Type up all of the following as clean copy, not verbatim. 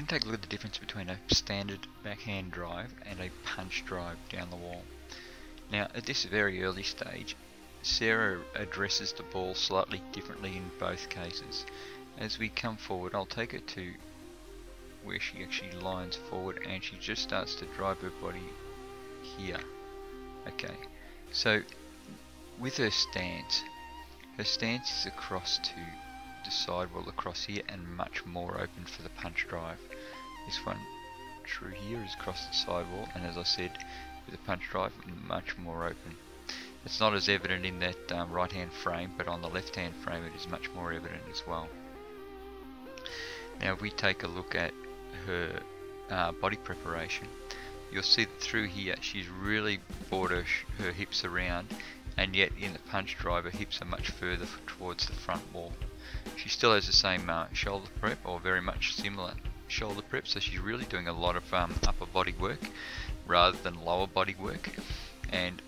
going to take a look at the difference between a standard backhand drive and a punch drive down the wall. Now at this very early stage, Sarah addresses the ball slightly differently in both cases. As we come forward, I'll take her to where she actually lines forward and she just starts to drive her body here. Okay, so with her stance is across to the sidewall across here and much more open for the punch drive. This one through here is across the sidewall, and as I said, with the punch drive, much more open. It's not as evident in that right hand frame, but on the left hand frame it is much more evident as well. Now if we take a look at her body preparation, you'll see that through here she's really brought her hips around, and yet in the punch drive her hips are much further towards the front wall. She still has the same shoulder prep, or very much similar shoulder prep, so she's really doing a lot of upper body work rather than lower body work, and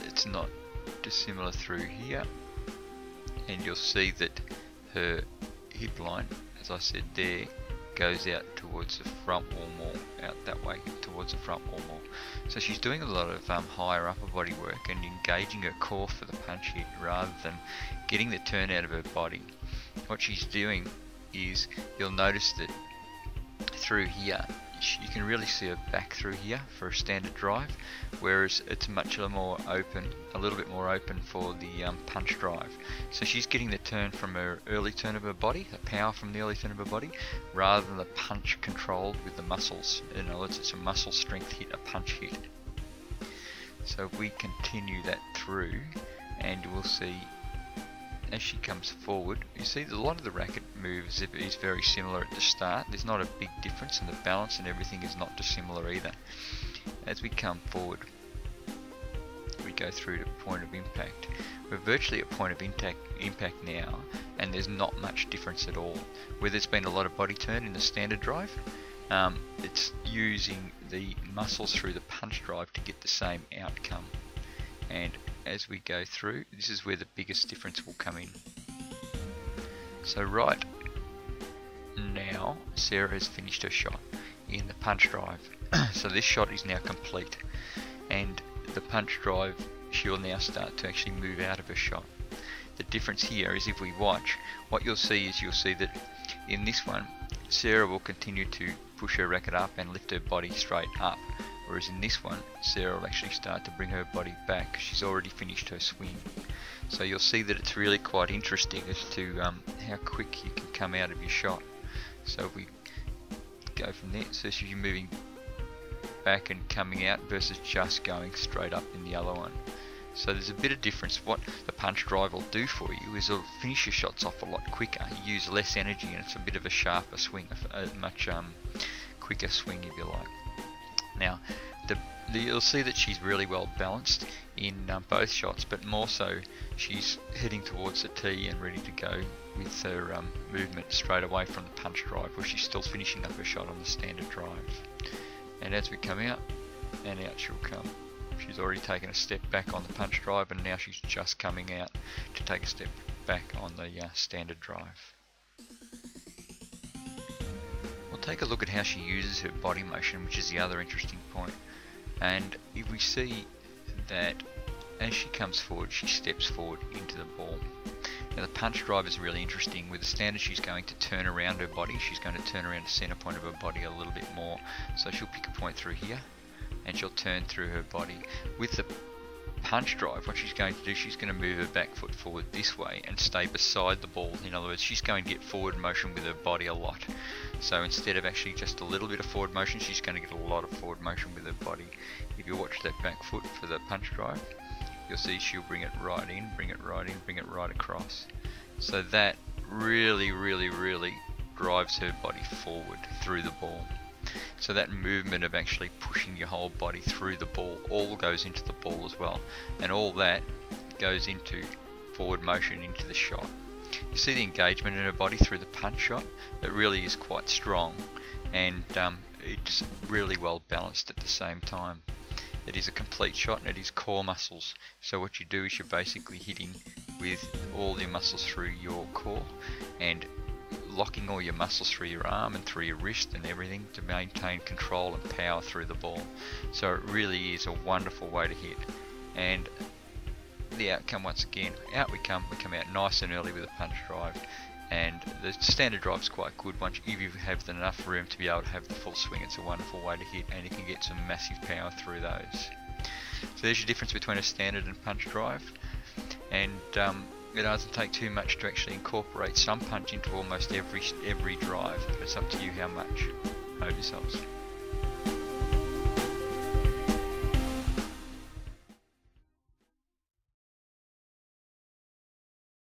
it's not dissimilar through here. And you'll see that her hip line, as I said there, goes out towards the front wall more, out that way towards the front wall more. So she's doing a lot of higher upper body work and engaging her core for the punch hit rather than getting the turn out of her body. What she's doing is, you'll notice that through here you can really see her back through here for a standard drive, whereas it's much more open, a little bit more open for the punch drive. So she's getting the turn from her early turn of her body, the power from the early turn of her body, rather than the punch controlled with the muscles. In other words, it's a muscle strength hit, a punch hit. So if we continue that through, and we'll see as she comes forward, you see that a lot of the racket moves is very similar at the start. There's not a big difference, and the balance and everything is not dissimilar either. As we come forward, we go through to point of impact. We're virtually at point of impact now, and there's not much difference at all. Where there's been a lot of body turn in the standard drive, it's using the muscles through the punch drive to get the same outcome. And as we go through, this is where the biggest difference will come in. So right now, Sarah has finished her shot in the punch drive. So this shot is now complete, and the punch drive, she'll now start to actually move out of her shot. The difference here is, if we watch, what you'll see is, you'll see that in this one, Sarah will continue to push her racket up and lift her body straight up. Whereas in this one, Sarah will actually start to bring her body back. She's already finished her swing. So you'll see that it's really quite interesting as to how quick you can come out of your shot. So if we go from there, so she's moving back and coming out versus just going straight up in the other one. So there's a bit of difference. What the punch drive will do for you is it'll finish your shots off a lot quicker. You use less energy, and it's a bit of a sharper swing, a much quicker swing, if you like. Now, you'll see that she's really well balanced in both shots, but more so she's heading towards the tee and ready to go with her movement straight away from the punch drive, where she's still finishing up her shot on the standard drive. And as we come out, and out she'll come. She's already taken a step back on the punch drive, and now she's just coming out to take a step back on the standard drive. We'll take a look at how she uses her body motion, which is the other interesting point. And if we see that as she comes forward, she steps forward into the ball. Now the punch drive is really interesting. With the standard, she's going to turn around her body. She's going to turn around the center point of her body a little bit more. So she'll pick a point through here, and she'll turn through her body. With the punch drive, what she's going to do, she's going to move her back foot forward this way and stay beside the ball. In other words, she's going to get forward motion with her body a lot. So instead of actually just a little bit of forward motion, she's going to get a lot of forward motion with her body. If you watch that back foot for the punch drive, you'll see she'll bring it right in, bring it right in, bring it right across. So that really drives her body forward through the ball. So that movement of actually pushing your whole body through the ball all goes into the ball as well, and all that goes into forward motion into the shot. You see the engagement in her body through the punch shot. It really is quite strong, and it's really well balanced at the same time. It is a complete shot, and it is core muscles. So what you do is you're basically hitting with all your muscles through your core, and locking all your muscles through your arm and through your wrist and everything to maintain control and power through the ball. So it really is a wonderful way to hit. And the outcome, once again, out we come out nice and early with a punch drive. And the standard drive is quite good. Once if you have enough room to be able to have the full swing, it's a wonderful way to hit, and you can get some massive power through those. So there's your difference between a standard and punch drive. And it doesn't take too much to actually incorporate some punch into almost every drive. It's up to you how much. Hope yourselves.